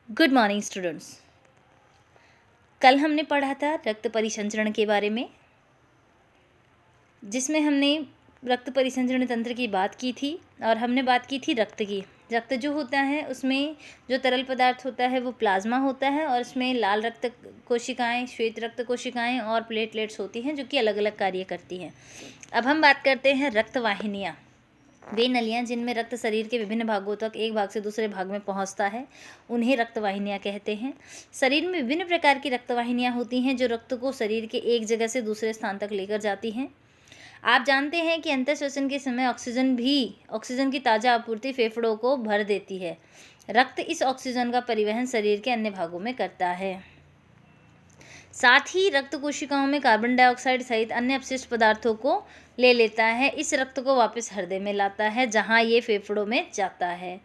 Good morning students. कल हमने पढ़ा था रक्त परिसंचरण के बारे में, जिसमें हमने रक्त परिसंचरण तंत्र की बात की थी और हमने बात की थी रक्त की। रक्त जो होता है उसमें जो तरल पदार्थ होता है वो प्लाज्मा होता है और उसमें लाल रक्त कोशिकाएं, श्वेत रक्त कोशिकाएं और प्लेटलेट्स होती हैं जो कि अलग अलग कार्य करती हैं। अब हम बात करते हैं रक्त वाहिनियाँ। वे नलियाँ जिनमें रक्त शरीर के विभिन्न भागों तक एक भाग से दूसरे भाग में पहुंचता है, उन्हें रक्त वाहिनियाँ कहते हैं। शरीर में विभिन्न प्रकार की रक्त वाहिनियाँ होती हैं जो रक्त को शरीर के एक जगह से दूसरे स्थान तक लेकर जाती हैं। आप जानते हैं कि अंतःश्वसन के समय ऑक्सीजन की ताज़ा आपूर्ति फेफड़ों को भर देती है। रक्त इस ऑक्सीजन का परिवहन शरीर के अन्य भागों में करता है। साथ ही रक्त कोशिकाओं में कार्बन डाइऑक्साइड सहित अन्य अपशिष्ट पदार्थों को ले लेता है। इस रक्त को वापस हृदय में लाता है, जहां ये फेफड़ों में जाता है।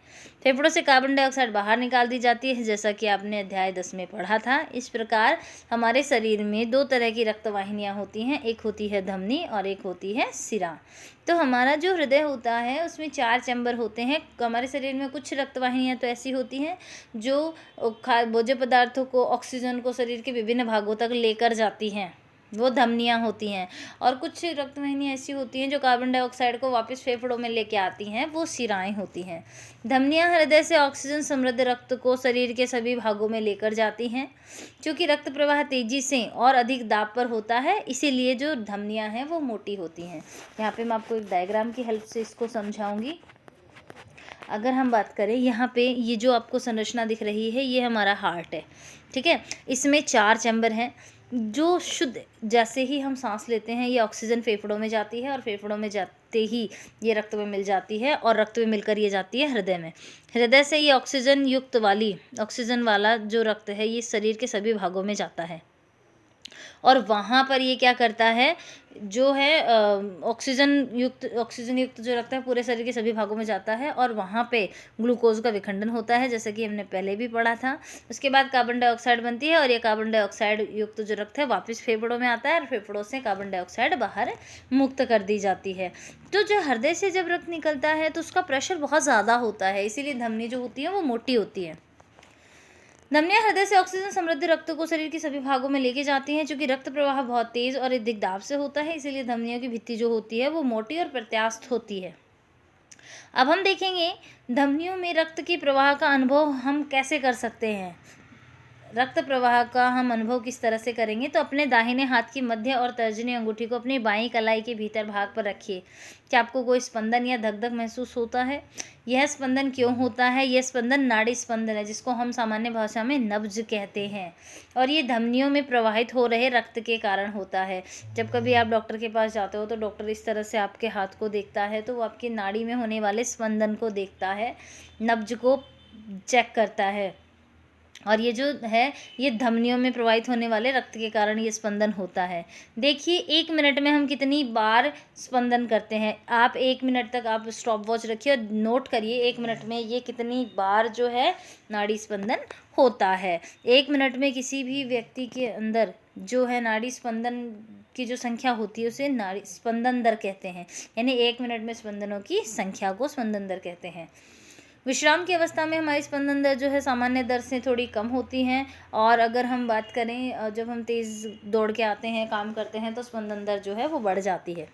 फेफड़ों से कार्बन डाइऑक्साइड बाहर निकाल दी जाती है, जैसा कि आपने अध्याय 10 में पढ़ा था। इस प्रकार हमारे शरीर में दो तरह की रक्त वाहिनियाँ होती हैं, एक होती है धमनी और एक होती है सिरा। तो हमारा जो हृदय होता है उसमें 4 चैम्बर होते हैं। हमारे शरीर में कुछ रक्त वाहिनियाँ तो ऐसी होती हैं जो भोज्य पदार्थों को, ऑक्सीजन को शरीर के विभिन्न भागों तक लेकर जाती हैं, वो धमनियाँ होती हैं। और कुछ रक्त वाहिनियाँ ऐसी होती हैं जो कार्बन डाइऑक्साइड को वापस फेफड़ों में लेके आती हैं, वो सिराएं होती हैं। धमनियाँ हृदय से ऑक्सीजन समृद्ध रक्त को शरीर के सभी भागों में लेकर जाती हैं। क्योंकि रक्त प्रवाह तेजी से और अधिक दाब पर होता है, इसीलिए जो धमनियाँ हैं वो मोटी होती हैं। यहाँ पे मैं आपको एक डायग्राम की हेल्प से इसको समझाऊंगी। अगर हम बात करें, यहाँ पे ये जो आपको संरचना दिख रही है, ये हमारा हार्ट है, ठीक है। इसमें 4 चैम्बर हैं। जो शुद्ध, जैसे ही हम सांस लेते हैं ये ऑक्सीजन फेफड़ों में जाती है और फेफड़ों में जाते ही ये रक्त में मिल जाती है और रक्त में मिलकर ये जाती है हृदय में। हृदय से ये ऑक्सीजन वाला जो रक्त है ये शरीर के सभी भागों में जाता है और वहाँ पर ये क्या करता है, जो है ऑक्सीजन युक्त जो रक्त है पूरे शरीर के सभी भागों में जाता है और वहाँ पे ग्लूकोज का विखंडन होता है, जैसा कि हमने पहले भी पढ़ा था। उसके बाद कार्बन डाइऑक्साइड बनती है और ये कार्बन डाइऑक्साइड युक्त जो रक्त है वापस फेफड़ों में आता है और फेफड़ों से कार्बन डाइऑक्साइड बाहर मुक्त कर दी जाती है। तो जो हृदय से जब रक्त निकलता है तो उसका प्रेशर बहुत ज़्यादा होता है, इसीलिए धमनी जो होती है वो मोटी होती है। धमनियाँ हृदय से ऑक्सीजन समृद्ध रक्त को शरीर के सभी भागों में लेके जाती हैं। चूंकि रक्त प्रवाह बहुत तेज और अधिक दाब से होता है, इसीलिए धमनियों की भित्ति जो होती है वो मोटी और प्रत्यास्थ होती है। अब हम देखेंगे धमनियों में रक्त के प्रवाह का अनुभव हम कैसे कर सकते हैं। रक्त प्रवाह का हम अनुभव किस तरह से करेंगे, तो अपने दाहिने हाथ की मध्य और तर्जनी अंगूठी को अपनी बाईं कलाई के भीतर भाग पर रखिए। क्या आपको कोई स्पंदन या धक धक महसूस होता है? यह स्पंदन क्यों होता है? यह स्पंदन नाड़ी स्पंदन है, जिसको हम सामान्य भाषा में नब्ज कहते हैं, और ये धमनियों में प्रवाहित हो रहे रक्त के कारण होता है। जब कभी आप डॉक्टर के पास जाते हो तो डॉक्टर इस तरह से आपके हाथ को देखता है, तो वो आपकी नाड़ी में होने वाले स्पंदन को देखता है, नब्ज को चेक करता है। और ये जो है ये धमनियों में प्रवाहित होने वाले रक्त के कारण ये स्पंदन होता है। देखिए 1 मिनट में हम कितनी बार स्पंदन करते हैं। आप 1 मिनट तक आप स्टॉप वॉच रखिए और नोट करिए 1 मिनट में ये कितनी बार जो है नाड़ी स्पंदन होता है। 1 मिनट में किसी भी व्यक्ति के अंदर जो है नाड़ी स्पंदन की जो संख्या होती है उसे नाड़ी स्पंदन दर कहते हैं, यानी 1 मिनट में स्पंदनों की संख्या को स्पंदन दर कहते हैं। विश्राम की अवस्था में हमारी स्पंदन दर जो है सामान्य दर से थोड़ी कम होती हैं, और अगर हम बात करें जब हम तेज़ दौड़ के आते हैं, काम करते हैं, तो स्पंदन दर जो है वो बढ़ जाती है।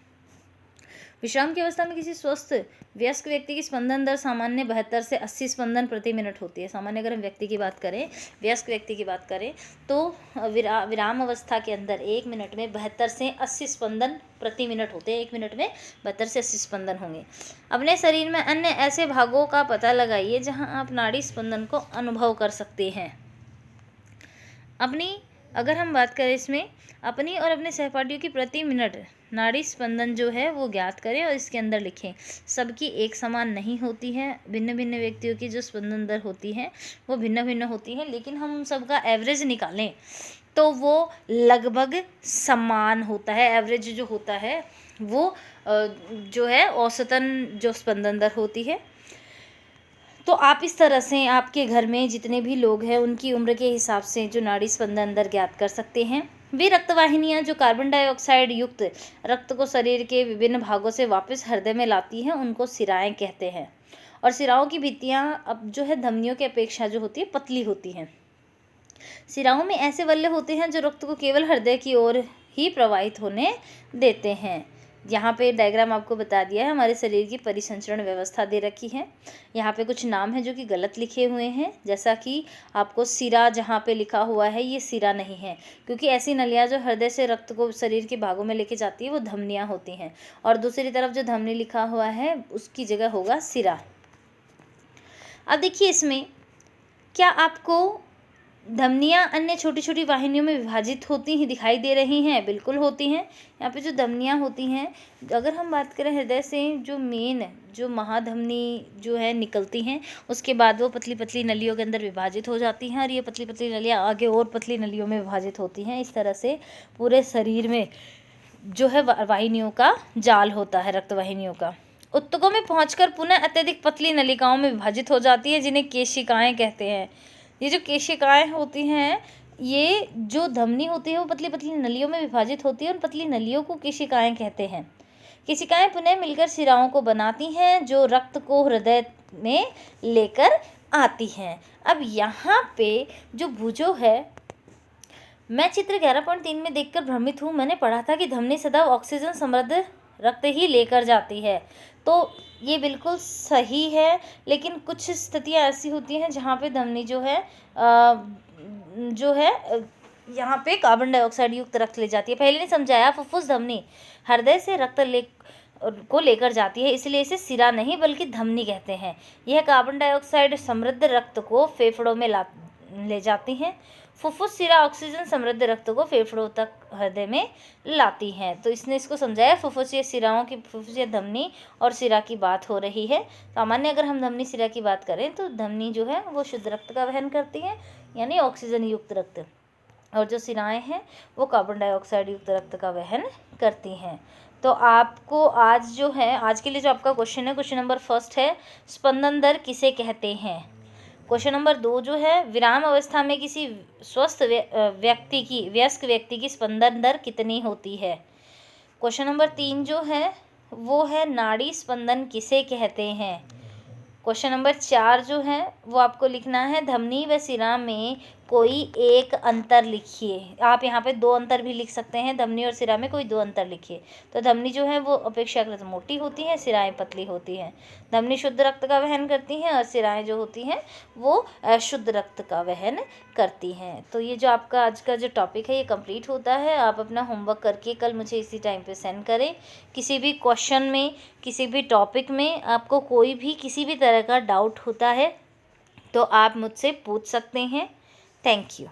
विश्राम की अवस्था में किसी स्वस्थ वयस्क व्यक्ति की स्पंदन दर सामान्य 72 से 80 स्पंदन प्रति मिनट होती है। सामान्य अगर हम व्यक्ति की बात करें, वयस्क व्यक्ति की बात करें, तो विराम अवस्था के अंदर 1 मिनट में 72 से 80 स्पंदन प्रति मिनट होते हैं। 1 मिनट में 72 से 80 स्पंदन होंगे। अपने शरीर में अन्य ऐसे भागों का पता लगाइए जहां आप नाड़ी स्पंदन को अनुभव कर सकते हैं। अगर हम बात करें इसमें अपनी और अपने सहपाठियों की प्रति मिनट नाड़ी स्पंदन जो है वो ज्ञात करें और इसके अंदर लिखें। सबकी एक समान नहीं होती है, भिन्न भिन्न व्यक्तियों की जो स्पंदन दर होती है वो भिन्न भिन्न होती है, लेकिन हम सबका एवरेज निकालें तो वो लगभग समान होता है। एवरेज जो होता है वो जो है औसतन जो स्पंदन दर होती है। तो आप इस तरह से आपके घर में जितने भी लोग हैं उनकी उम्र के हिसाब से जो नाड़ी स्पंदन दर ज्ञात कर सकते हैं। वे रक्तवाहिनियाँ जो कार्बन डाइऑक्साइड युक्त रक्त को शरीर के विभिन्न भागों से वापस हृदय में लाती हैं उनको सिराएं कहते हैं। और सिराओं की भित्तियाँ अब जो है धमनियों की अपेक्षा जो होती है पतली होती हैं। सिराओं में ऐसे वल्ले होते हैं जो रक्त को केवल हृदय की ओर ही प्रवाहित होने देते हैं। यहाँ पे डायग्राम आपको बता दिया है, हमारे शरीर की परिसंचरण व्यवस्था दे रखी है। यहाँ पे कुछ नाम है जो कि गलत लिखे हुए हैं, जैसा कि आपको सिरा जहाँ पे लिखा हुआ है ये सिरा नहीं है, क्योंकि ऐसी नलियाँ जो हृदय से रक्त को शरीर के भागों में लेके जाती है वो धमनियाँ होती हैं, और दूसरी तरफ जो धमनी लिखा हुआ है उसकी जगह होगा सिरा। अब देखिए इसमें क्या आपको धमनियाँ अन्य छोटी छोटी वाहिनियों में विभाजित होती ही दिखाई दे रही हैं? बिल्कुल होती हैं। यहाँ पे जो धमनियाँ होती हैं, अगर हम बात करें हृदय से जो मेन जो महाधमनी जो है निकलती हैं, उसके बाद वो पतली पतली नलियों के अंदर विभाजित हो जाती हैं, और ये पतली पतली नलियाँ आगे और पतली नलियों में विभाजित होती हैं। इस तरह से पूरे शरीर में जो है वाहिनियों का जाल होता है, रक्त वाहिनियों का। ऊतकों में पहुँचकर पुनः अत्यधिक पतली नलिकाओं में विभाजित हो जाती है, जिन्हें केशिकाएँ कहते हैं। ये जो केशिकाएँ होती हैं, ये जो धमनी होती है वो पतली पतली नलियों में विभाजित होती है, और पतली नलियों को केशिकाएँ कहते हैं। केशिकाएँ पुनः मिलकर सिराओं को बनाती हैं, जो रक्त को हृदय में लेकर आती हैं। अब यहाँ पे जो भुजो है, मैं चित्र 11.3 में देखकर भ्रमित हूँ। मैंने पढ़ा था कि धमनी सदा ऑक्सीजन समृद्ध रक्त ही लेकर जाती है, तो ये बिल्कुल सही है, लेकिन कुछ स्थितियाँ ऐसी होती हैं जहाँ पे धमनी जो है यहाँ पे कार्बन डाइऑक्साइड युक्त रक्त ले जाती है। पहले नहीं समझाया, फुफ्फुस धमनी हृदय से रक्त को लेकर जाती है, इसलिए इसे सिरा नहीं बल्कि धमनी कहते हैं। यह कार्बन डाइऑक्साइड समृद्ध रक्त को फेफड़ों में ले जाती हैं। फुफ्फुस सिरा ऑक्सीजन समृद्ध रक्त को फेफड़ों तक हृदय में लाती हैं। तो इसने इसको समझाया, फुफ्फुस या सिराओं की, फुफ्फुस या धमनी और सिरा की बात हो रही है। सामान्य अगर हम धमनी सिरा की बात करें तो धमनी जो है वो शुद्ध रक्त का वहन करती है, यानी ऑक्सीजन युक्त रक्त, और जो सिराएँ हैं वो कार्बन डाइऑक्साइड युक्त रक्त का वहन करती हैं। तो आपको आज जो है, आज के लिए जो आपका क्वेश्चन है, क्वेश्चन नंबर 1 है स्पंदन दर किसे कहते हैं। क्वेश्चन नंबर 2 जो है, विराम अवस्था में किसी स्वस्थ वयस्क व्यक्ति की स्पंदन दर कितनी होती है। क्वेश्चन नंबर 3 जो है वो है नाड़ी स्पंदन किसे कहते हैं। क्वेश्चन नंबर 4 जो है वो आपको लिखना है धमनी व सिरा में कोई एक अंतर लिखिए। आप यहाँ पे 2 अंतर भी लिख सकते हैं, धमनी और सिरा में कोई 2 अंतर लिखिए। तो धमनी जो है वो अपेक्षाकृत मोटी होती है, सिराएं पतली होती हैं। धमनी शुद्ध रक्त का वहन करती हैं और सिराएं जो होती हैं वो अशुद्ध रक्त का वहन करती हैं। तो ये जो आपका आज का जो टॉपिक है ये कंप्लीट होता है। आप अपना होमवर्क करके कल मुझे इसी टाइम पे सेंड करें। किसी भी क्वेश्चन में, किसी भी टॉपिक में आपको कोई भी किसी भी तरह का डाउट होता है तो आप मुझसे पूछ सकते हैं। Thank you.